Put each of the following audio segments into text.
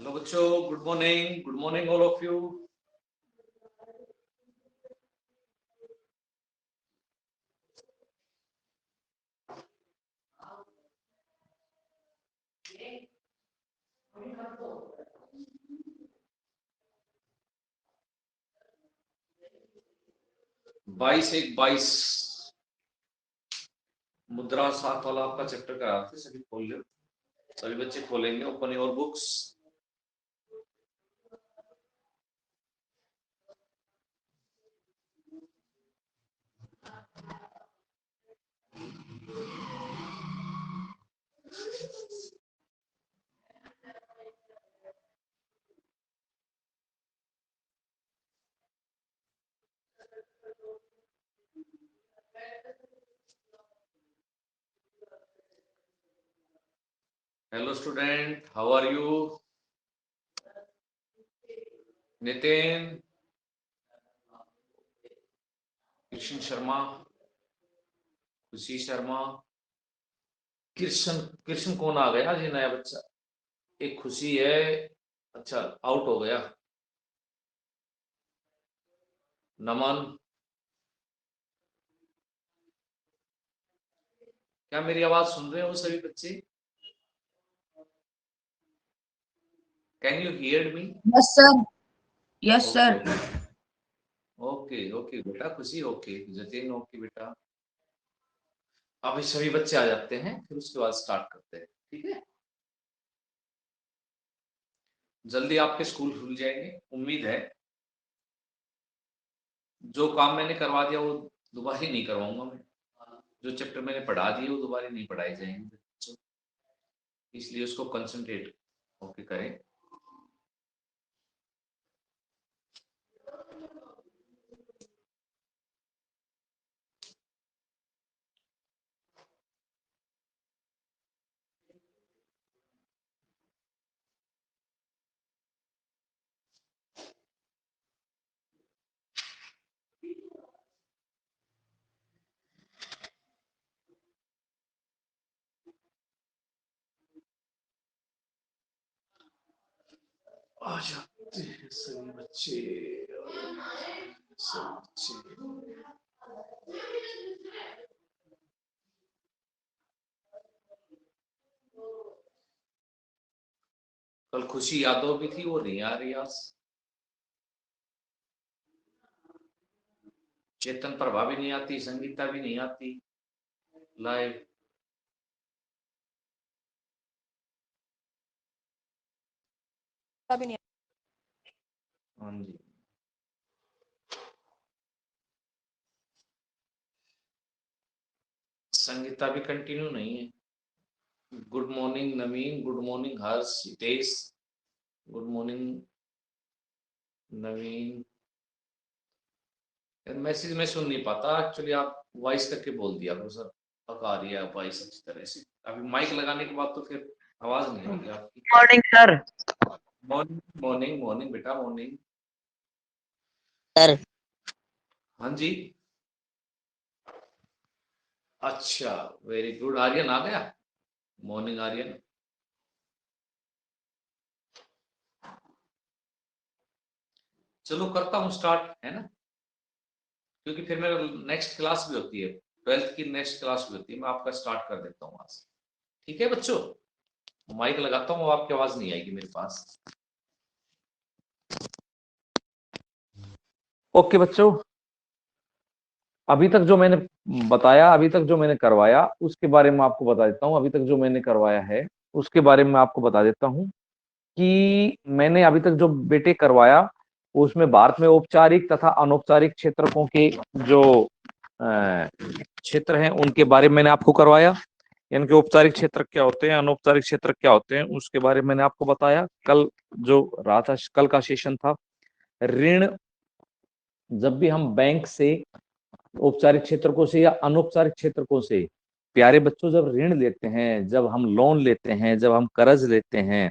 Hello बच्चों, good morning all of you. बाईस एक 22 मुद्रा 7 वाला आपका चैप्टर करा थे, सभी खोल लो। सभी बच्चे खोलेंगे। Open your books. Hello student, how are you? Nitin, Krishna Sharma, Khushi Sharma, Krishna कौन आ गया जी? नया बच्चा एक खुशी है। अच्छा, आउट हो गया। नमन, क्या मेरी आवाज सुन रहे हो सभी बच्चे? Can you hear me? Yes sir, yes okay sir. Okay okay बेटा, खुशी ओके, जतिन ओके बेटा। अभी सभी बच्चे आ जाते हैं, फिर उसके बाद स्टार्ट करते हैं, ठीक है? जल्दी आपके स्कूल खुल जाएंगे, उम्मीद है। जो काम मैंने करवा दिया वो दोबारा नहीं करवाऊंगा मैं। जो चैप्टर मैंने पढ़ा दिए वो दोबारा नहीं पढ़ाए जाएंगे बच्चों, इसलिए उसको कंसंट्रेट होके करें। आ जाते हैं सभी बच्चे, सभी बच्चे। कल खुशी यादव भी थी, वो नहीं आ रही आज। चेतन प्रभा भी नहीं आती, संगीता भी नहीं आती लाइव। भी नहीं। हाँ जी, संगीता भी कंटिन्यू नहीं है। गुड मॉर्निंग नवीन, गुड मॉर्निंग हर्ष, हितेश, गुड मॉर्निंग नवीन। मैसेज मैं सुन नहीं पाता एक्चुअली, आप वॉइस करके बोल दिया करो सर। आ रही है वॉइस अच्छी तरह से। अभी माइक लगाने के बाद तो फिर आवाज नहीं आएगी आपकी। Morning sir. Morning morning morning बेटा, मॉर्निंग सर हाँ जी। अच्छा, वेरी गुड। आर्यन आ गया। मॉर्निंग आर्यन। चलो करता हूँ स्टार्ट, है ना? क्योंकि फिर मेरा नेक्स्ट क्लास भी होती है, 12th की नेक्स्ट क्लास भी होती है। मैं आपका स्टार्ट कर देता हूँ आज, ठीक है बच्चों? माइक लगाता हूँ, आपकी आवाज नहीं आएगी मेरे पास। ओके बच्चों, अभी तक जो मैंने बताया, अभी तक जो मैंने करवाया उसके बारे में आपको बता देता हूँ। अभी तक जो मैंने करवाया है उसके बारे में आपको बता देता हूँ कि मैंने अभी तक जो बेटे करवाया उसमें भारत में औपचारिक तथा अनौपचारिक क्षेत्रकों के जो क्षेत्र हैं उनके बारे में मैंने आपको करवाया। यानी कि औपचारिक क्षेत्र क्या होते हैं, अनौपचारिक क्षेत्र क्या होते हैं, उसके बारे में मैंने आपको बताया। कल जो रहा था, कल का सेशन था ऋण। जब भी हम बैंक से, औपचारिक क्षेत्रकों से या अनौपचारिक क्षेत्रकों से, प्यारे बच्चों, जब ऋण लेते हैं, जब हम लोन लेते हैं, जब हम कर्ज लेते हैं,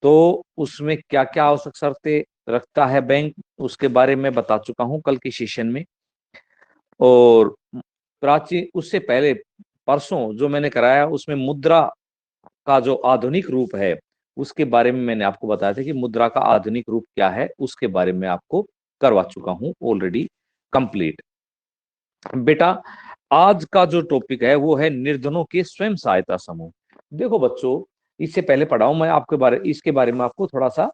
तो उसमें क्या क्या आवश्यक शर्तें रखता है बैंक, उसके बारे में बता चुका हूं कल की सेशन में। और प्राचीन, उससे पहले परसों जो मैंने कराया उसमें मुद्रा का जो आधुनिक रूप है उसके बारे में मैंने आपको बताया था कि मुद्रा का आधुनिक रूप क्या है, उसके बारे में आपको करवा चुका हूं ऑलरेडी कंप्लीट। बेटा आज का जो टॉपिक है वो है निर्धनों के स्वयं सहायता समूह। देखो बच्चों, इससे पहले पढ़ाऊं मैं आपके बारे इसके बारे में आपको थोड़ा सा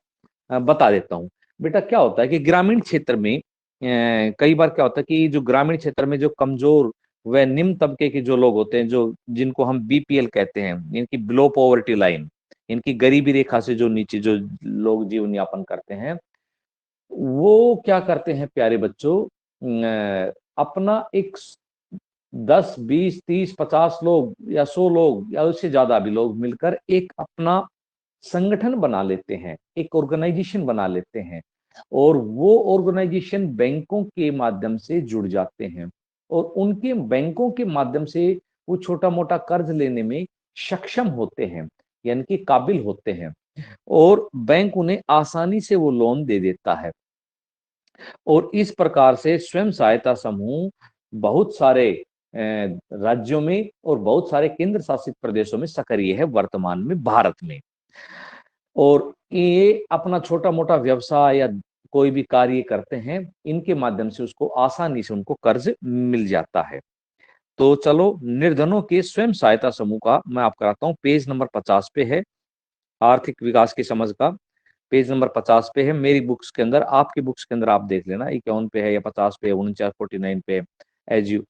बता देता हूँ। बेटा क्या होता है कि ग्रामीण क्षेत्र में कई बार क्या होता है कि जो ग्रामीण क्षेत्र में जो कमजोर व निम्न तबके के जो लोग होते हैं, जो जिनको हम बीपीएल कहते हैं, इनकी बिलो पॉवर्टी लाइन, इनकी गरीबी रेखा से जो नीचे जो लोग जीवन यापन करते हैं, वो क्या करते हैं प्यारे बच्चों, अपना एक 10 20 30 50 लोग या 100 लोग या उससे ज्यादा भी लोग मिलकर एक अपना संगठन बना लेते हैं, एक ऑर्गेनाइजेशन बना लेते हैं, और वो ऑर्गेनाइजेशन बैंकों के माध्यम से जुड़ जाते हैं, और उनके बैंकों के माध्यम से वो छोटा मोटा कर्ज लेने में सक्षम होते हैं, यानी कि काबिल होते हैं, और बैंक उन्हें आसानी से वो लोन दे देता है। और इस प्रकार से स्वयं सहायता समूह बहुत सारे राज्यों में और बहुत सारे केंद्र शासित प्रदेशों में सक्रिय है वर्तमान में भारत में। और ये अपना छोटा मोटा व्यवसाय या कोई भी कार्य करते हैं, इनके माध्यम से उसको आसानी से उनको कर्ज मिल जाता है। तो चलो निर्धनों के स्वयं सहायता समूह का मैं आपको कराता हूँ। पेज नंबर 50 पे है, आर्थिक विकास की समझ का पेज नंबर 50 पे है मेरी बुक्स के अंदर। आपकी बुक्स के अंदर आप देख लेना 51 पे है या 50 पे है, 49 पे है, एज यू।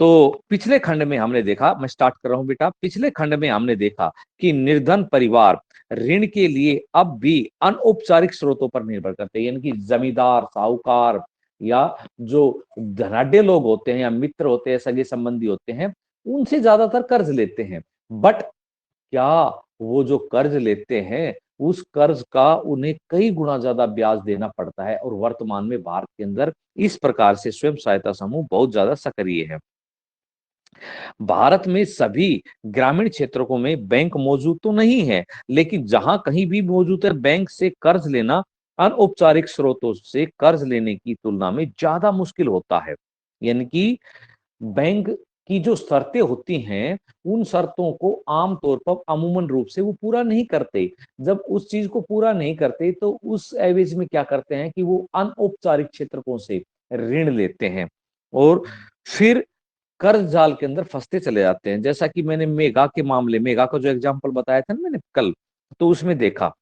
तो पिछले खंड में हमने देखा, मैं स्टार्ट कर रहा हूं बेटा, पिछले खंड में हमने देखा कि निर्धन परिवार ऋण के लिए अब भी अनौपचारिक स्रोतों पर निर्भर करते हैं, यानी कि जमींदार, साहूकार या जो धनाढ्य लोग होते हैं या मित्र होते हैं, सगे संबंधी होते हैं, उनसे ज्यादातर कर्ज लेते हैं। बट क्या वो जो कर्ज लेते हैं उस कर्ज का उन्हें कई गुना ज्यादा ब्याज देना पड़ता है, और वर्तमान में भारत के अंदर इस प्रकार से स्वयं सहायता समूह बहुत ज्यादा सक्रिय है। भारत में सभी ग्रामीण क्षेत्रों में बैंक मौजूद तो नहीं है, लेकिन जहां कहीं भी मौजूद है, बैंक से कर्ज लेना अनौपचारिक स्रोतों से कर्ज लेने की तुलना में ज्यादा मुश्किल होता है। यानी कि बैंक की जो शर्तें होती हैं, उन शर्तों को आमतौर पर अमूमन रूप से वो पूरा नहीं करते। जब उस चीज को पूरा नहीं करते तो उस एवज में क्या करते हैं कि वो अनौपचारिक क्षेत्रों से ऋण लेते हैं, और फिर कर्ज जाल के अंदर फंसते चले जाते हैं। जैसा कि मैंने मेगा के मामले, मेगा का जो एग्जाम्पल बताया था ना मैंने कल, तो उसमें देखा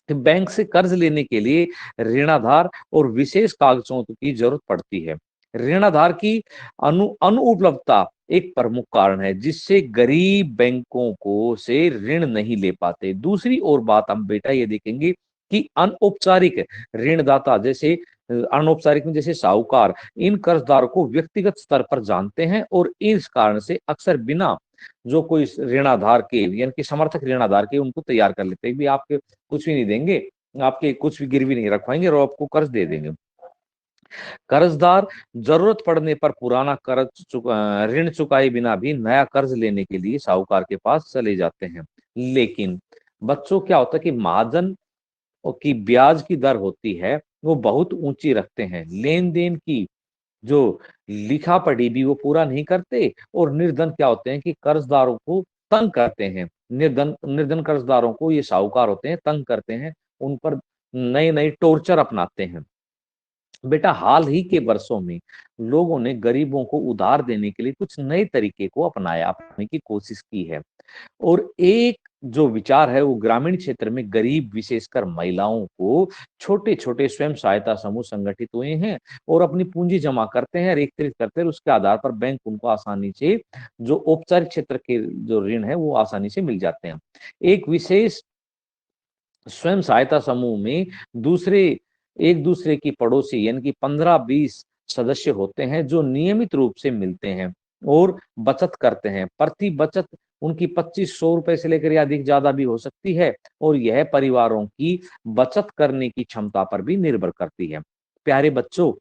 कि बैंक से कर्ज लेने के लिए ऋणाधार और विशेष कागजों की जरूरत पड़ती है। ऋणाधार की अनुपलब्धता एक प्रमुख कारण है जिससे गरीब बैंकों को से ऋण नहीं ले पाते। दूसरी ओर बात हम बेटा ये देखेंगे कि अनौपचारिक ऋणदाता जैसे अनौपचारिक में जैसे साहूकार इन कर्जदारों को व्यक्तिगत स्तर पर जानते हैं, और इस कारण से अक्सर बिना जो कोई ऋणाधार के यानी कि समर्थक ऋणाधार के उनको तैयार कर लेते हैं भी आपके कुछ भी नहीं देंगे, आपके कुछ भी गिरवी नहीं रखवाएंगे और आपको कर्ज दे देंगे। कर्जदार जरूरत पड़ने पर पुराना ऋण चुकाए बिना भी नया कर्ज लेने के लिए साहूकार के पास चले जाते हैं। लेकिन बच्चों क्या होता है कि महाजन की ब्याज की दर होती है वो बहुत ऊंची रखते हैं, लेन देन की जो लिखा पढ़ी भी वो पूरा नहीं करते, और निर्धन क्या होते हैं कि कर्जदारों को तंग करते हैं। निर्धन निर्धन कर्जदारों को ये साहूकार होते हैं तंग करते हैं, उन पर नए नए टॉर्चर अपनाते हैं। बेटा हाल ही के वर्षों में लोगों ने गरीबों को उधार देने के लिए कुछ नए तरीके को अपनाने की कोशिश की है, और एक जो विचार है वो ग्रामीण क्षेत्र में गरीब विशेषकर महिलाओं को छोटे छोटे स्वयं सहायता समूह संगठित हुए हैं और अपनी पूंजी जमा करते हैं और एकत्रित करते हैं, उसके आधार पर बैंक उनको आसानी से जो औपचारिक क्षेत्र के जो ऋण है वो आसानी से मिल जाते हैं। एक विशेष स्वयं सहायता समूह में दूसरे एक दूसरे की पड़ोसी यानी कि 15 20 सदस्य होते हैं जो नियमित रूप से मिलते हैं और बचत करते हैं। प्रति बचत उनकी 2500 रुपए से लेकर या अधिक ज्यादा भी हो सकती है, और यह परिवारों की बचत करने की क्षमता पर भी निर्भर करती है। प्यारे बच्चों,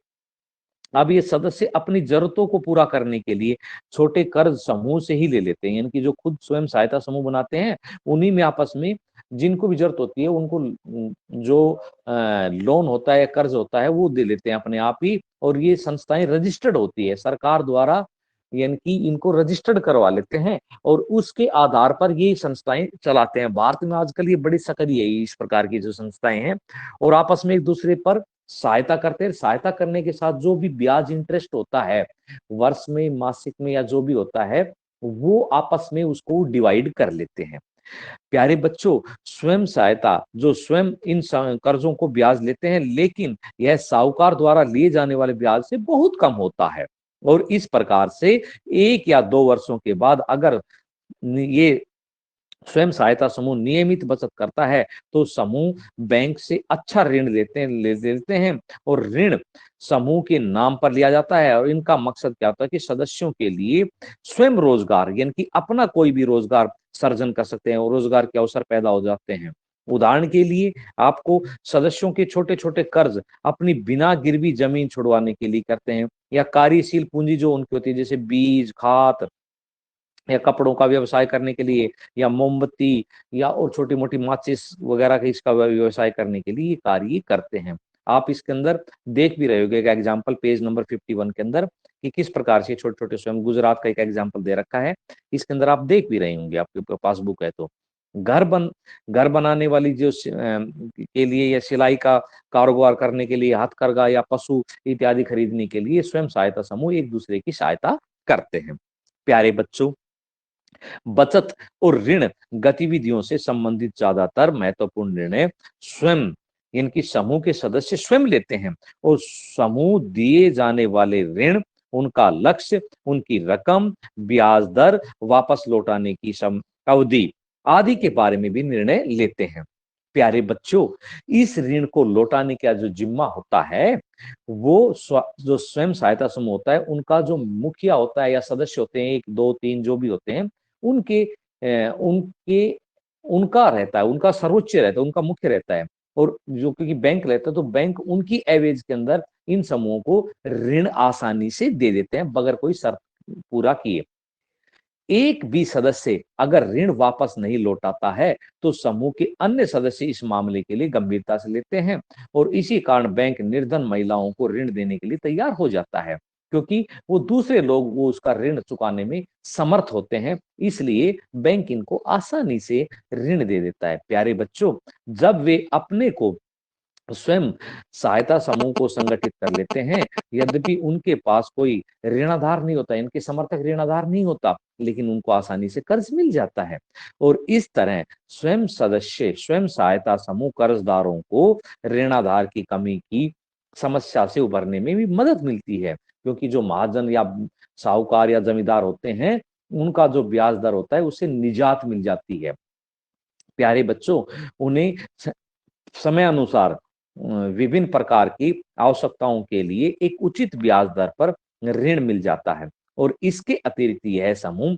अब ये सदस्य अपनी जरूरतों को पूरा करने के लिए छोटे कर्ज समूह से ही ले लेते हैं, यानी कि जो खुद स्वयं सहायता समूह बनाते हैं उन्हीं में आपस में जिनको भी जरूरत होती है उनको जो लोन होता है कर्ज होता है वो दे लेते हैं अपने आप ही, और ये संस्थाएं रजिस्टर्ड होती है सरकार द्वारा, यानी कि इनको रजिस्टर्ड करवा लेते हैं और उसके आधार पर ये संस्थाएं चलाते हैं। भारत में आजकल ये बड़ी सक्रिय है इस प्रकार की जो संस्थाएं हैं, और आपस में एक दूसरे पर सहायता करते हैं। सहायता करने के साथ जो भी ब्याज इंटरेस्ट होता है वर्ष में, मासिक में, या जो भी होता है, वो आपस में उसको डिवाइड कर लेते हैं। प्यारे बच्चों, स्वयं सहायता जो स्वयं इन कर्जों को ब्याज लेते हैं, लेकिन यह साहूकार द्वारा लिए जाने वाले ब्याज से बहुत कम होता है। और इस प्रकार से 1 या 2 वर्षों के बाद अगर ये स्वयं सहायता समूह नियमित बचत करता है तो समूह बैंक से अच्छा ऋण लेते हैं, और ऋण समूह के नाम पर लिया जाता है। और इनका मकसद क्या होता है कि सदस्यों के लिए स्वयं रोजगार, यानी कि अपना कोई भी रोजगार सर्जन कर सकते हैं और रोजगार के अवसर पैदा हो जाते हैं। उदाहरण के लिए आपको सदस्यों के छोटे छोटे कर्ज अपनी बिना गिरवी जमीन छुड़वाने के लिए करते हैं, या कार्यशील पूंजी जो उनकी होती है, जैसे बीज, खाद, या कपड़ों का व्यवसाय करने के लिए, या मोमबत्ती, या और छोटी मोटी माचिस वगैरह का इसका व्यवसाय करने के लिए ये कार्य करते हैं। आप इसके अंदर देख भी रहे होंगे एक एग्जाम्पल पेज नंबर 51 के अंदर कि किस प्रकार से छोटे छोटे स्वयं, गुजरात का एक एग्जाम्पल दे रखा है, इसके अंदर आप देख भी रहे होंगे, आपके पास बुक है तो। घर बन घर बनाने वाली जो के लिए, या सिलाई का कारोबार करने के लिए, हथकरघा या पशु इत्यादि खरीदने के लिए स्वयं सहायता समूह एक दूसरे की सहायता करते हैं। प्यारे बच्चों, बचत और ऋण गतिविधियों से संबंधित ज्यादातर महत्वपूर्ण निर्णय स्वयं, इनकी समूह के सदस्य स्वयं लेते हैं, और समूह दिए जाने वाले ऋण, उनका लक्ष्य, उनकी रकम, ब्याज दर, वापस लौटाने की अवधि आदि के बारे में भी निर्णय लेते हैं। प्यारे बच्चों, इस ऋण को लौटाने का जो जिम्मा होता है वो जो स्वयं सहायता समूह होता है, उनका जो मुखिया होता है या सदस्य होते हैं, 1 2 3 जो भी होते हैं, उनके उनके उनका रहता है, उनका सर्वोच्च रहता है, उनका मुख्य रहता है। और जो क्योंकि बैंक रहता है तो बैंक उनकी एवज के अंदर इन समूहों को ऋण आसानी से दे देते हैं बगैर कोई शर्त पूरा किए। एक भी सदस्य अगर ऋण वापस नहीं लौटाता है तो समूह के अन्य सदस्य इस मामले के लिए गंभीरता से लेते हैं, और इसी कारण बैंक निर्धन महिलाओं को ऋण देने के लिए तैयार हो जाता है, क्योंकि वो दूसरे लोग वो उसका ऋण चुकाने में समर्थ होते हैं, इसलिए बैंक इनको आसानी से ऋण दे देता है। प्यारे बच्चों, जब वे अपने को स्वयं सहायता समूह को संगठित कर लेते हैं, यद्यपि उनके पास कोई ऋणाधार नहीं होता, इनके समर्थक ऋणाधार नहीं होता, लेकिन उनको आसानी से कर्ज मिल जाता है। और इस तरह स्वयं सहायता समूह कर्जदारों को ऋणाधार की कमी की समस्या से उभरने में भी मदद मिलती है, क्योंकि जो महाजन या साहूकार या जमींदार होते हैं, उनका जो ब्याज दर होता है उससे निजात मिल जाती है। प्यारे बच्चों, उन्हें समय अनुसार विभिन्न प्रकार की आवश्यकताओं के लिए एक उचित ब्याज दर पर ऋण मिल जाता है। और इसके अतिरिक्त यह समूह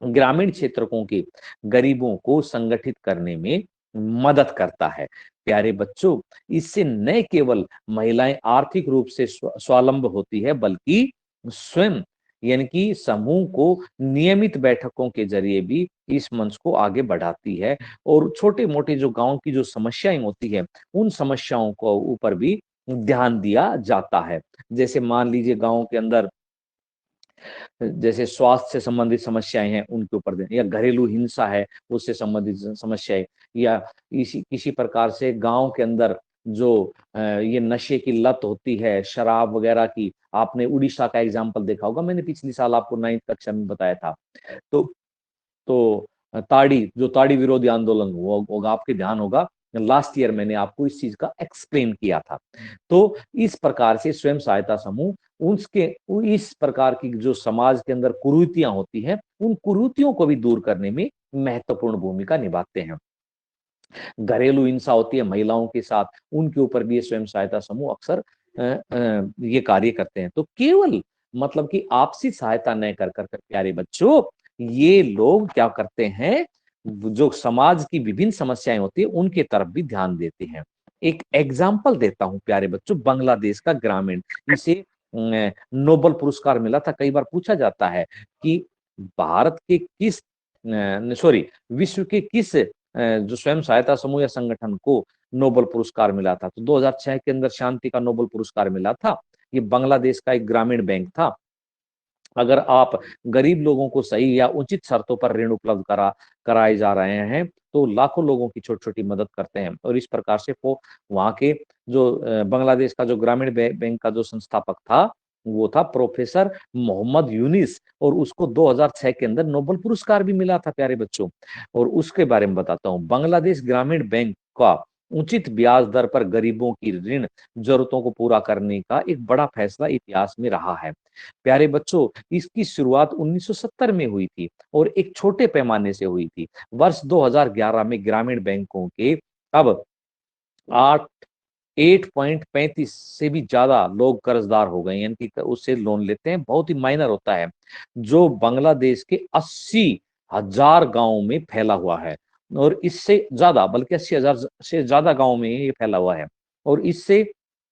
ग्रामीण क्षेत्रों के गरीबों को संगठित करने में मदद करता है। प्यारे बच्चों, इससे न केवल महिलाएं आर्थिक रूप से स्वावलंब होती है, बल्कि स्वयं, यानी कि समूह को नियमित बैठकों के जरिए भी इस मंच को आगे बढ़ाती है, और छोटे मोटे जो गांव की जो समस्याएं होती है उन समस्याओं को ऊपर भी ध्यान दिया जाता है। जैसे मान लीजिए गांव के अंदर जैसे स्वास्थ्य से संबंधित समस्याएं हैं उनके ऊपर दें, या घरेलू हिंसा है उससे संबंधित समस्याएं, या इसी किसी प्रकार से गांव के अंदर जो ये नशे की लत होती है, शराब वगैरह की, आपने उड़ीसा का एग्जाम्पल देखा होगा, मैंने पिछली साल आपको 9वीं कक्षा में बताया था। तो ताड़ी विरोधी आंदोलन हुआ होगा, आपके ध्यान होगा, लास्ट ईयर मैंने आपको इस चीज का एक्सप्लेन किया था। तो इस प्रकार से स्वयं सहायता समूह उसके इस प्रकार की जो समाज के अंदर कुरीतियां होती हैं उन कुरीतियों को भी दूर करने में महत्वपूर्ण भूमिका निभाते हैं। घरेलू हिंसा होती है महिलाओं के साथ, उनके ऊपर भी ये स्वयं सहायता समूह अक्सर ये कार्य करते हैं। तो केवल मतलब कि आपसी सहायता न कर प्यारे बच्चों, ये लोग क्या करते हैं, जो समाज की विभिन्न समस्याएं होती है उनके तरफ भी ध्यान देते हैं। एक एग्जाम्पल देता हूं प्यारे बच्चों, बांग्लादेश का ग्रामीण, इसे नोबेल पुरस्कार मिला था। कई बार पूछा जाता है कि भारत के किस सॉरी विश्व के किस जो स्वयं सहायता समूह या संगठन को नोबेल पुरस्कार मिला था, तो 2006 के अंदर शांति का नोबेल पुरस्कार मिला था। ये बांग्लादेश का एक ग्रामीण बैंक था, अगर आप गरीब लोगों को सही या उचित शर्तों पर ऋण उपलब्ध कराए जा रहे हैं, तो लाखों लोगों की छोटी-छोटी मदद करते हैं। और इस प्रकार से वो वहाँ के जो बांग्लादेश का जो ग्रामीण बैंक का जो संस्थापक था, वो था प्रोफेसर मोहम्मद यूनिस, और उसको 2006 के अंदर नोबेल पुरस्कार भी मिला था प्यारे बच्चों। और उसके बारे में बताता हूँ। बांग्लादेश ग्रामीण बैंक का उचित ब्याज दर पर गरीबों की ऋण जरूरतों को पूरा करने का एक बड़ा फैसला इतिहास में रहा है। प्यारे बच्चों, इसकी शुरुआत 1970 में हुई थी और एक छोटे पैमाने से हुई थी। वर्ष 2011 में ग्रामीण बैंकों के अब 8 8.35 से भी ज्यादा लोग कर्जदार हो गए, यानी कि उससे लोन लेते हैं, बहुत ही माइनर होता है, जो बांग्लादेश के 80,000 गांवों में फैला हुआ है। और इससे ज्यादा, बल्कि 80,000 से ज्यादा गांवों में ये फैला हुआ है। और इससे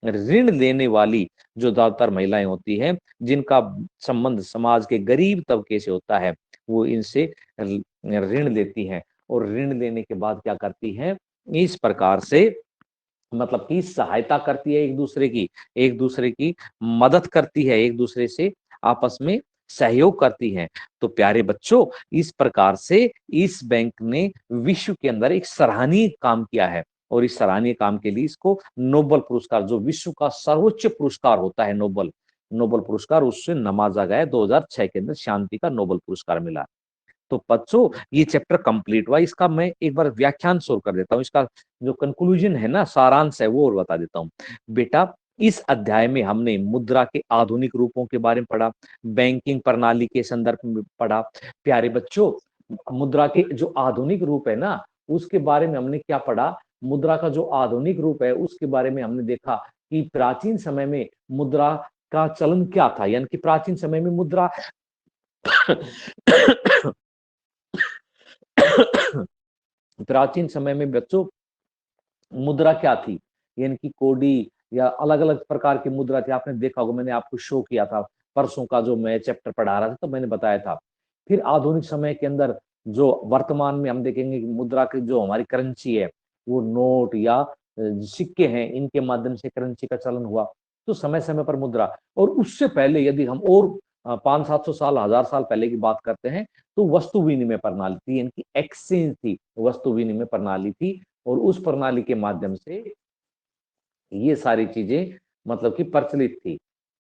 ऋण लेने वाली जो ज्यादातर महिलाएं होती हैं, जिनका संबंध समाज के गरीब तबके से होता है, वो इनसे ऋण लेती हैं। और ऋण लेने के बाद क्या करती हैं, इस प्रकार से मतलब कि सहायता करती है एक दूसरे की मदद करती है, एक दूसरे से आपस में सहयोग करती है। तो प्यारे बच्चों, इस प्रकार से इस बैंक ने विश्व के अंदर एक सराहनीय काम किया है। और इस सराहनीय काम के लिए इसको नोबेल पुरस्कार, जो विश्व का सर्वोच्च पुरस्कार होता है, नोबेल नोबेल पुरस्कार, उससे नवाजा गया। 2006 के अंदर शांति का नोबेल पुरस्कार मिला। तो बच्चों, ये चैप्टर कंप्लीट हुआ। इसका मैं एक बार व्याख्यान शुरू कर देता हूँ। इसका जो कंक्लूजन है ना, सारांश है, वो और बता देता हूँ। बेटा, इस अध्याय में हमने मुद्रा के आधुनिक रूपों के बारे में पढ़ा, बैंकिंग प्रणाली के संदर्भ में पढ़ा। प्यारे बच्चों, मुद्रा के जो आधुनिक रूप है ना, उसके बारे में हमने क्या पढ़ा। मुद्रा का जो आधुनिक रूप है, उसके बारे में हमने देखा कि प्राचीन समय में मुद्रा का चलन क्या था, यानी कि प्राचीन समय में मुद्रा प्राचीन समय में बच्चों मुद्रा क्या थी, यानी कि कोडी या अलग अलग प्रकार की मुद्रा थी। आपने देखा होगा, मैंने आपको शो किया था परसों का, जो मैं चैप्टर पढ़ा रहा था तो मैंने बताया था। फिर आधुनिक समय के अंदर जो वर्तमान में हम देखेंगे कि मुद्रा की जो हमारी करेंसी है, वो नोट या सिक्के हैं, इनके माध्यम से करेंसी का चलन हुआ। तो समय समय पर मुद्रा, और उससे पहले यदि हम और 500-700 साल, 1000 साल पहले की बात करते हैं, तो वस्तु विनिमय प्रणाली थी, यानी कि एक्सचेंज थी, वस्तु विनिमय प्रणाली थी। और उस प्रणाली के माध्यम से ये सारी चीजें मतलब कि प्रचलित थी।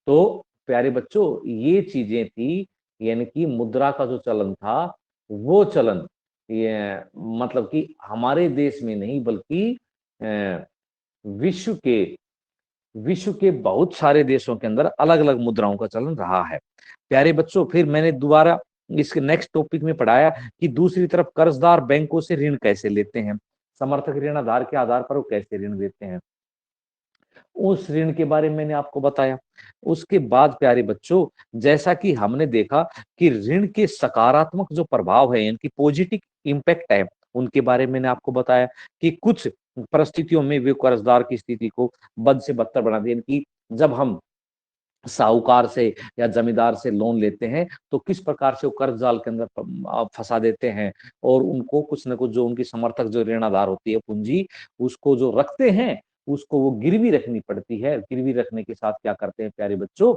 तो प्यारे बच्चों, ये चीजें थी, यानी कि मुद्रा का जो चलन था, वो चलन ये मतलब कि हमारे देश में नहीं, बल्कि विश्व के विश्व के बहुत सारे देशों के अंदर अलग अलग मुद्राओं का चलन रहा है। प्यारे बच्चों, फिर मैंने दोबारा इसके नेक्स्ट टॉपिक में पढ़ाया कि दूसरी तरफ कर्जदार बैंकों से ऋण कैसे लेते हैं, समर्थक ऋण आधार के आधार पर वो कैसे ऋण देते हैं, उस ऋण के बारे में मैंने आपको बताया। उसके बाद प्यारे बच्चों, जैसा कि हमने देखा कि ऋण के सकारात्मक जो प्रभाव है, यानी कि पॉजिटिव इम्पैक्ट है, उनके बारे में मैंने आपको बताया कि कुछ परिस्थितियों में वे कर्जदार की स्थिति को बद से बदतर बना दे, यानी कि जब हम साहूकार से या जमींदार से लोन लेते हैं, तो किस प्रकार से वो कर्ज जाल के अंदर फंसा देते हैं। और उनको कुछ न कुछ जो उनकी समर्थक जो ऋण आधार होती है, पूंजी, उसको जो रखते हैं, उसको वो गिरवी रखनी पड़ती है। गिरवी रखने के साथ क्या करते हैं प्यारे बच्चों,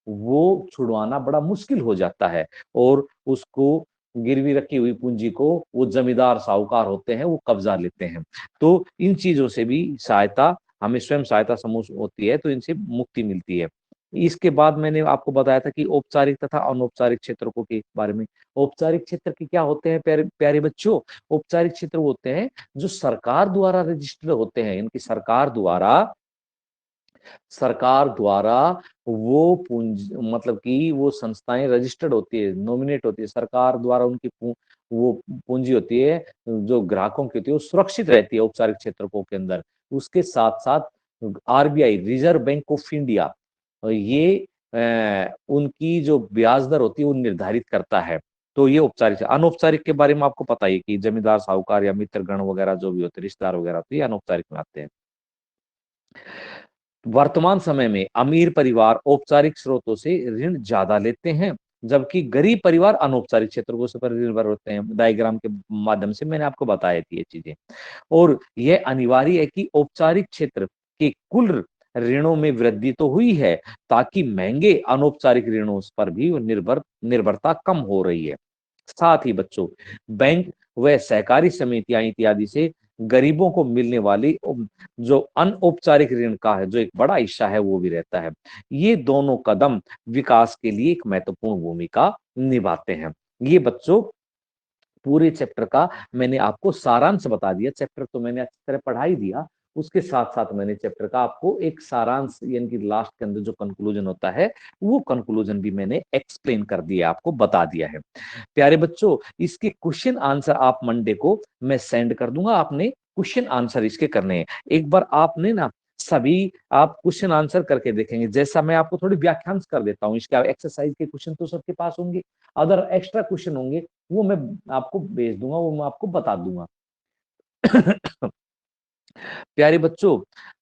वो छुड़वाना बड़ा मुश्किल हो जाता है। और उसको गिरवी रखी हुई पूंजी को वो जमींदार साहूकार होते हैं, वो कब्जा लेते हैं। तो इन चीजों से भी सहायता, हमें स्वयं सहायता समूह होती है, तो इनसे मुक्ति मिलती है। इसके बाद मैंने आपको बताया था कि औपचारिक तथा अनौपचारिक क्षेत्रों के बारे में। औपचारिक क्षेत्र के क्या होते हैं प्यारे प्यारे बच्चों, औपचारिक क्षेत्र होते हैं जो सरकार द्वारा रजिस्टर्ड होते हैं, इनकी सरकार द्वारा वो पूंजी मतलब कि वो संस्थाएं रजिस्टर्ड होती है, नॉमिनेट होती है सरकार द्वारा, उनकी वो पूंजी होती है जो ग्राहकों की होती है, वो सुरक्षित रहती है औपचारिक क्षेत्रों के अंदर। उसके साथ साथ RBI, reserve bank of India, ये उनकी जो ब्याज दर होती है वो निर्धारित करता है। तो ये औपचारिक। अनौपचारिक के बारे में आपको पता ही कि जमींदार साहूकार या मित्रगण वगैरह जो भी होते हैं, रिश्तेदार वगैरह, तो ये अनौपचारिक में आते हैं। वर्तमान समय में अमीर परिवार औपचारिक स्रोतों से ऋण ज्यादा लेते हैं, जबकि गरीब परिवार अनौपचारिक क्षेत्रों से पर निर्भर होते हैं। डायग्राम के माध्यम से मैंने आपको बताई थी ये चीजें। और यह अनिवार्य है कि औपचारिक क्षेत्र के कुल ऋणों में वृद्धि तो हुई है, ताकि महंगे अनौपचारिक ऋणों पर भी निर्भरता कम हो रही है। साथ ही बच्चों, बैंक व सहकारी समितियां इत्यादि से गरीबों को मिलने वाली जो अनौपचारिक ऋण का है जो एक बड़ा हिस्सा है वो भी रहता है। ये दोनों कदम विकास के लिए एक महत्वपूर्ण भूमिका निभाते हैं। ये बच्चों पूरे चैप्टर का मैंने आपको सारांश बता दिया। चैप्टर तो मैंने अच्छी तरह पढ़ा ही दिया, उसके साथ साथ मैंने चैप्टर का आपको एक सारांश यानी कि लास्ट के अंदर जो कंक्लूजन होता है वो कंक्लूजन भी मैंने एक्सप्लेन कर दिया, आपको बता दिया है। प्यारे बच्चों, इसके क्वेश्चन आंसर आप मंडे को मैं सेंड कर दूंगा, आपने क्वेश्चन आंसर इसके करने हैं। एक बार आपने ना सभी आप क्वेश्चन आंसर करके देखेंगे, जैसा मैं आपको थोड़ी व्याख्यांश कर देता हूँ इसके एक्सरसाइज के क्वेश्चन तो सबके पास होंगे, अदर एक्स्ट्रा क्वेश्चन होंगे वो मैं आपको भेज दूंगा, वो मैं आपको बता दूंगा। प्यारे बच्चों,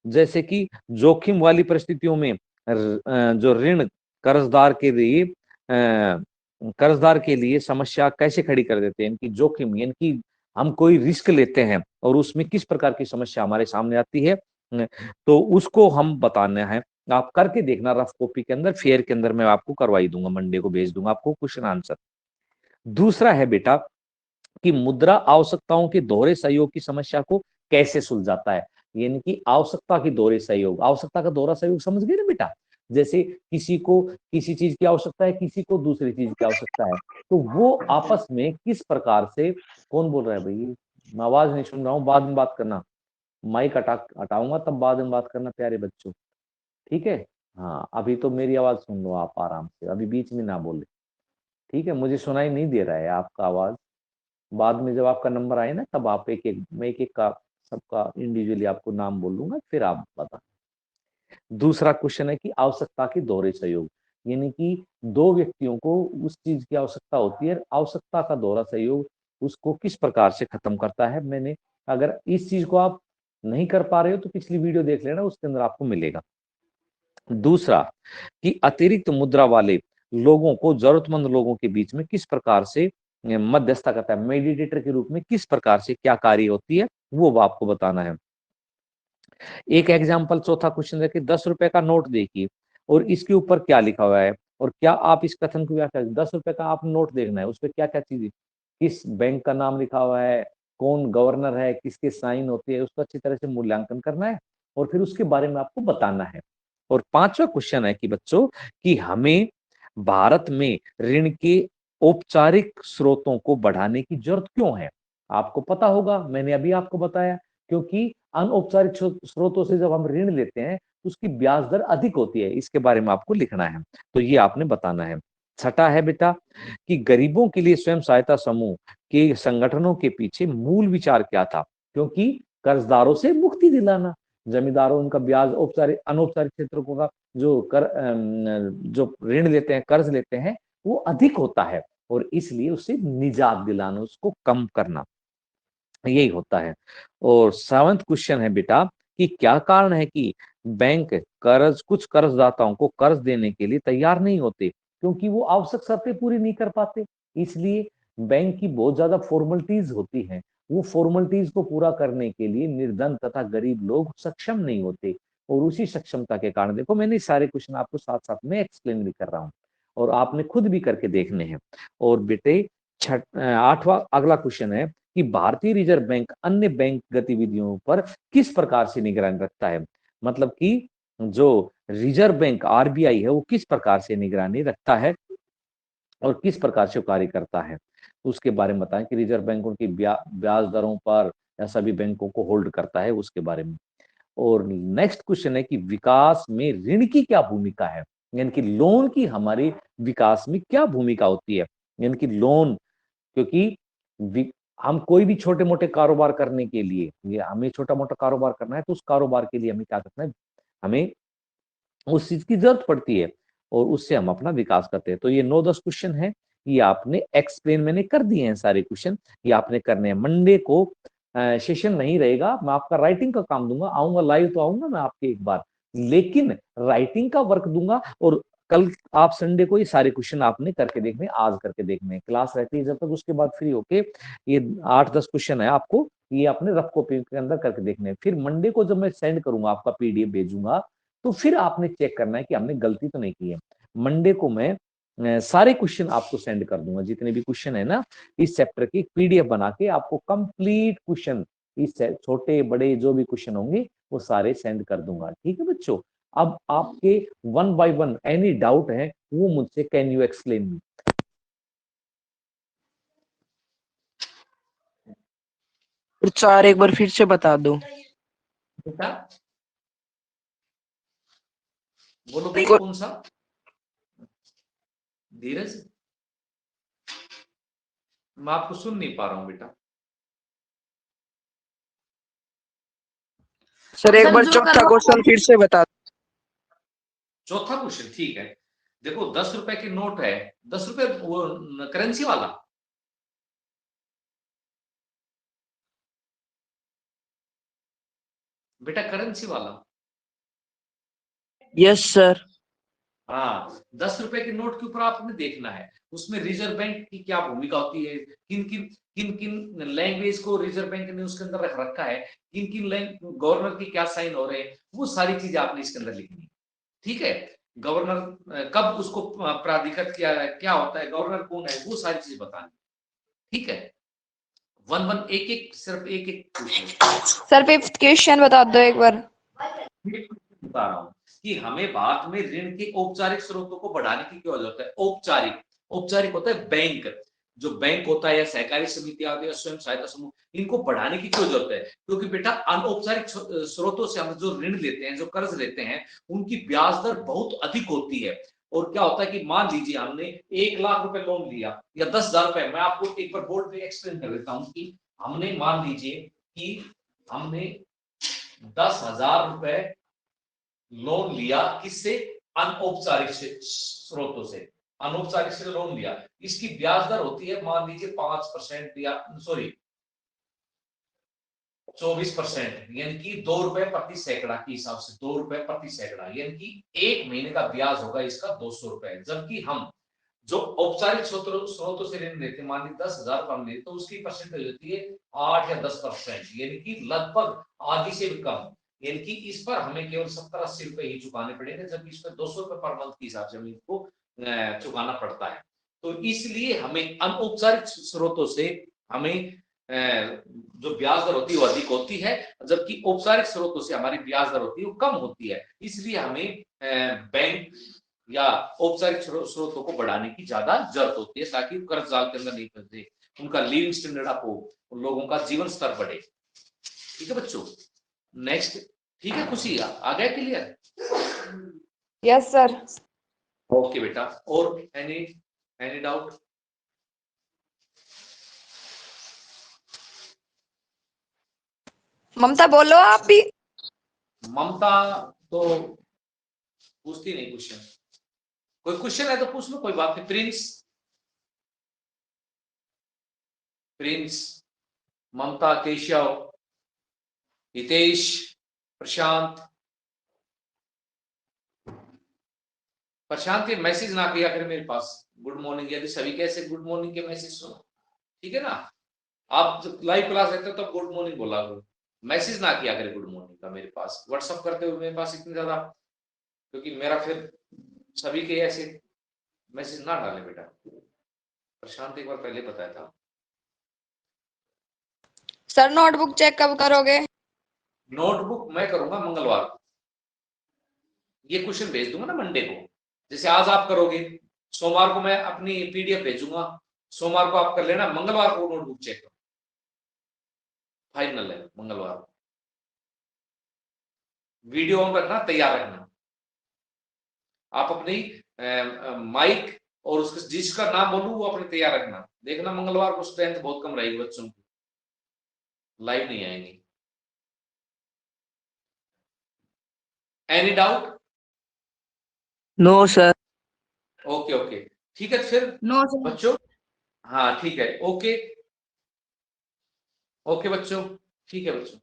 जैसे कि जोखिम वाली परिस्थितियों में जो ऋण कर्जदार के लिए कर्जदार के लिए समस्या कैसे खड़ी कर देते हैं, इनकी जोखिम यानी कि हम कोई रिस्क लेते हैं और उसमें किस प्रकार की समस्या हमारे सामने आती है, तो उसको हम बताना है। आप करके देखना रफ कॉपी के अंदर, फेयर के अंदर मैं आपको करवाई दूंगा, मंडे को भेज दूंगा आपको क्वेश्चन आंसर। दूसरा है बेटा कि मुद्रा आवश्यकताओं के दोहरे सहयोग की समस्या को कैसे सुलझाता है, यानी कि आवश्यकता की दोहरे सहयोग, आवश्यकता का दोहरा सहयोग समझ गए ना बेटा, जैसे किसी को किसी चीज की आवश्यकता है, किसी को दूसरी चीज की आवश्यकता है, तो वो आपस में किस प्रकार से, कौन बोल रहा है भाई, मैं आवाज नहीं सुन रहा हूँ, बाद में बात करना, माइक हटाऊंगा तब बाद में बात करना प्यारे बच्चों, ठीक है। हाँ, अभी तो मेरी आवाज सुन लो आप आराम से, अभी बीच में ना बोले, ठीक है, मुझे सुनाई नहीं दे रहा है आपका आवाज, बाद में जब आपका नंबर आए ना तब आप एक एक मैं एक एक का सबका इंडिविजुअली आपको नाम बोल दूंगा, फिर आप बता। दूसरा क्वेश्चन है कि आवश्यकता के दोहरे सहयोग, यानी कि दो व्यक्तियों को उस चीज की आवश्यकता होती है, आवश्यकता का दोहरा सहयोग उसको किस प्रकार से खत्म करता है। मैंने अगर इस चीज को आप नहीं कर पा रहे हो तो पिछली वीडियो देख लेना, उसके अंदर आपको मिलेगा। दूसरा कि अतिरिक्त मुद्रा वाले लोगों को जरूरतमंद लोगों के बीच में किस प्रकार से मध्यस्थता करता है, मेडिएटर के रूप में किस प्रकार से क्या कार्य होती है वो आपको बताना है। एक एग्जाम्पल चौथा क्वेश्चन है कि 10 रुपए का नोट देखिए और इसके ऊपर क्या लिखा हुआ है, और क्या आप इस कथन को व्याख्या, 10 रुपए का आप नोट देखना है, उसपे क्या क्या चीजें, किस बैंक का नाम लिखा हुआ है, कौन गवर्नर है, किसके साइन होते हैं, उसका अच्छी तरह से मूल्यांकन करना है और फिर उसके बारे में आपको बताना है। और पांचवा क्वेश्चन है कि बच्चों कि हमें भारत में ऋण के औपचारिक स्रोतों को बढ़ाने की जरूरत क्यों है। आपको पता होगा, मैंने अभी आपको बताया, क्योंकि अनौपचारिक स्रोतों से जब हम ऋण लेते हैं तो उसकी ब्याज दर अधिक होती है, इसके बारे में आपको लिखना है, तो ये आपने बताना है। छठा है बेटा कि गरीबों के लिए स्वयं सहायता समूह के संगठनों के पीछे मूल विचार क्या था, क्योंकि कर्जदारों से मुक्ति दिलाना, जमींदारों उनका ब्याज औपचारिक अनौपचारिक क्षेत्रों का जो ऋण लेते हैं, कर्ज लेते हैं, वो अधिक होता है और इसलिए उससे निजात दिलाना, उसको कम करना, यही होता है। और सेवंथ क्वेश्चन है बेटा कि क्या कारण है कि बैंक कुछ कर्जदाताओं को कर्ज देने के लिए तैयार नहीं होते, क्योंकि वो आवश्यक शर्तें पूरी नहीं कर पाते, इसलिए बैंक की बहुत ज्यादा फॉर्मेलिटीज होती हैं, वो फॉर्मेलिटीज को पूरा करने के लिए निर्धन तथा गरीब लोग सक्षम नहीं होते, और उसी सक्षमता के कारण देखो मैंने सारे क्वेश्चन आपको साथ साथ में एक्सप्लेन भी कर रहा हूँ और आपने खुद भी करके देखने हैं। और बेटे आठवां अगला क्वेश्चन है कि भारतीय रिजर्व बैंक अन्य बैंक गतिविधियों पर किस प्रकार से निगरानी रखता है, मतलब कि जो रिजर्व बैंक आरबीआई है वो किस प्रकार से निगरानी रखता है और किस प्रकार से कार्य करता है, उसके बारे में बताएं कि रिजर्व बैंक उनकी ब्याज दरों पर या सभी बैंकों को होल्ड करता है उसके बारे में। और नेक्स्ट क्वेश्चन है कि विकास में ऋण की क्या भूमिका है, यानी कि लोन की हमारे विकास में क्या भूमिका होती है, यानी कि लोन, क्योंकि हम कोई भी छोटे मोटे कारोबार करने के लिए, ये हमें छोटा मोटा कारोबार करना है तो उस कारोबार के लिए हमें क्या करना है, हमें उस चीज की जरूरत पड़ती है और उससे हम अपना विकास करते हैं। तो ये 9-10 क्वेश्चन है, ये आपने एक्सप्लेन मैंने कर दिए हैं सारे क्वेश्चन, ये आपने करने हैं। मंडे को सेशन नहीं रहेगा, मैं आपका राइटिंग का काम दूंगा, आऊंगा लाइव तो आऊंगा मैं आपके एक बार, लेकिन राइटिंग का वर्क दूंगा और कल आप संडे को ये सारे क्वेश्चन आपने करके देखने, आज करके देखने, क्लास रहती है जब तक, उसके बाद फ्री होके ये 8-10 क्वेश्चन है आपको, ये अपने रफ कॉपी के अंदर करके देखने, फिर मंडे को जब मैं सेंड करूंगा आपका पीडीएफ भेजूंगा तो फिर आपने चेक करना है कि हमने गलती तो नहीं की है। मंडे को मैं सारे क्वेश्चन आपको सेंड कर दूंगा, जितने भी क्वेश्चन है ना इस चैप्टर की पीडीएफ बना के आपको कंप्लीट क्वेश्चन, इस छोटे बड़े जो भी क्वेश्चन होंगे वो सारे सेंड कर दूंगा। ठीक है बच्चों, अब आपके one by one any doubt है वो मुझसे can you explain me. Sir एक बार फिर से बता दो। बेटा बोलो देखो- कौन सा? धीरज, मैं आपको सुन नहीं पा रहा हूं बेटा। सर एक सर, बार जो चौथा करवा- क्वेश्चन फिर से बता दो। चौथा क्वेश्चन ठीक है। देखो 10 रुपए के नोट है, 10 रुपए वो करेंसी वाला, बेटा करेंसी वाला। Yes sir. हाँ, 10 रुपए के नोट के ऊपर आपने देखना है उसमें रिजर्व बैंक की क्या भूमिका होती है, किन किन लैंग्वेज को रिजर्व बैंक ने उसके अंदर रख रखा है, किन किन गवर्नर की क्या साइन हो रहे हैं, वो सारी चीजें आपने इसके अंदर लिखनी है। ठीक है, गवर्नर कब उसको प्राधिकृत किया है, क्या होता है, गवर्नर कौन है, वो सारी चीज बतानी। ठीक है, वन वन एक एक सिर्फ एक एक सर 5th क्वेश्चन बता दो एक बार। बता रहा हूं कि हमें बाद में ऋण के औपचारिक स्रोतों को बढ़ाने की क्यों जरूरत है। औपचारिक, औपचारिक होता है बैंक, जो बैंक होता है या सहकारी समिति आदि या स्वयं सहायता समूह, इनको बढ़ाने की क्यों जरूरत है, क्योंकि बेटा अनौपचारिक स्रोतों से हम जो ऋण लेते हैं, जो कर्ज लेते हैं, उनकी ब्याज दर बहुत अधिक होती है। और क्या होता है कि मान लीजिए हमने 1 लाख रुपए लोन लिया या 10,000 रुपए, मैं आपको एक बार बोर्ड पे एक्सप्लेन कर देता हूं कि हमने मान लीजिए कि हमने 10,000 रुपए लोन लिया, किससे, अनौपचारिक स्रोतों से, अनौपचारिक से लोन लिया, इसकी ब्याज दर होती है मान लीजिए 5% या सॉरी 24%, यानी कि 2 रुपए प्रति सैकड़ा के हिसाब से, 2 रुपए प्रति सैकड़ा, यानी कि एक महीने का ब्याज होगा इसका 200 रुपए। जबकि हम जो औपचारिक स्रोतों से ऋण लेते, मान लीजिए 10,000 रुपए हम लेते, तो उसकी परसेंटेज होती है 8 या 10%, यानी कि लगभग आधी से भी कम। यानी कि इस पर हमें केवल 70-80 रुपए ही चुकाने पड़ेंगे, जबकि इस पर 200 रुपए पर मंथ के हिसाब से हमें इसको चुकाना पड़ता है। तो इसलिए हमें अनौपचारिक स्रोतों से हमें जो ब्याज दर होती है वो अधिक होती है, जबकि औपचारिक स्रोतों से हमारी ब्याज दर होती है वो कम होती है। इसलिए हमें बैंक या औपचारिक स्रोतों को बढ़ाने की ज्यादा जरूरत होती है, ताकि कर्ज जाल के अंदर नहीं फंसे, उनका लिविंग स्टैंडर्ड अप हो, लोगों का जीवन स्तर बढ़े। ठीक है बच्चों, नेक्स्ट। ठीक है खुशी, आ गया क्लियर? Yes sir. ओके बेटा, और एनी डाउट? ममता बोलो आप भी। ममता तो पूछती नहीं क्वेश्चन, कोई क्वेश्चन है तो पूछ लो, कोई बात नहीं। प्रिंस, ममता, केशव, हितेश, प्रशांत के मैसेज ना किया करें मेरे पास गुड मॉर्निंग, यदि सभी कैसे गुड मॉर्निंग के मैसेज सुनो, ठीक है ना। आप जब लाइव क्लास रहते हो तब गुड मॉर्निंग बोला करो, मैसेज ना किया करें गुड मॉर्निंग का मेरे पास। व्हाट्सअप करते हुए मेरे पास इतने ज्यादा, क्योंकि मेरा फिर सभी के ऐसे मैसेज ना डाले बेटा। प्रशांत एक बार पहले बताया था। सर नोटबुक चेक कब करोगे? नोटबुक मैं करूंगा मंगलवार को, ये क्वेश्चन भेज दूंगा ना मंडे को, जैसे आज आप करोगे, सोमवार को मैं अपनी पीडीएफ भेजूंगा, सोमवार को आप कर लेना, मंगलवार को नोटबुक चेक करो, फाइनल है मंगलवार को। वीडियो ऑन रखना, तैयार रखना, आप अपनी माइक और उसके जिसका नाम बोलूं वो अपने तैयार रखना। देखना मंगलवार को स्ट्रेंथ बहुत कम रहेगी बच्चों की, लाइव नहीं आएंगी। Any doubt? No sir. Okay okay, ठीक है फिर नो सर। बच्चों। हाँ ठीक है, ओके ओके बच्चों, ठीक है बच्चों।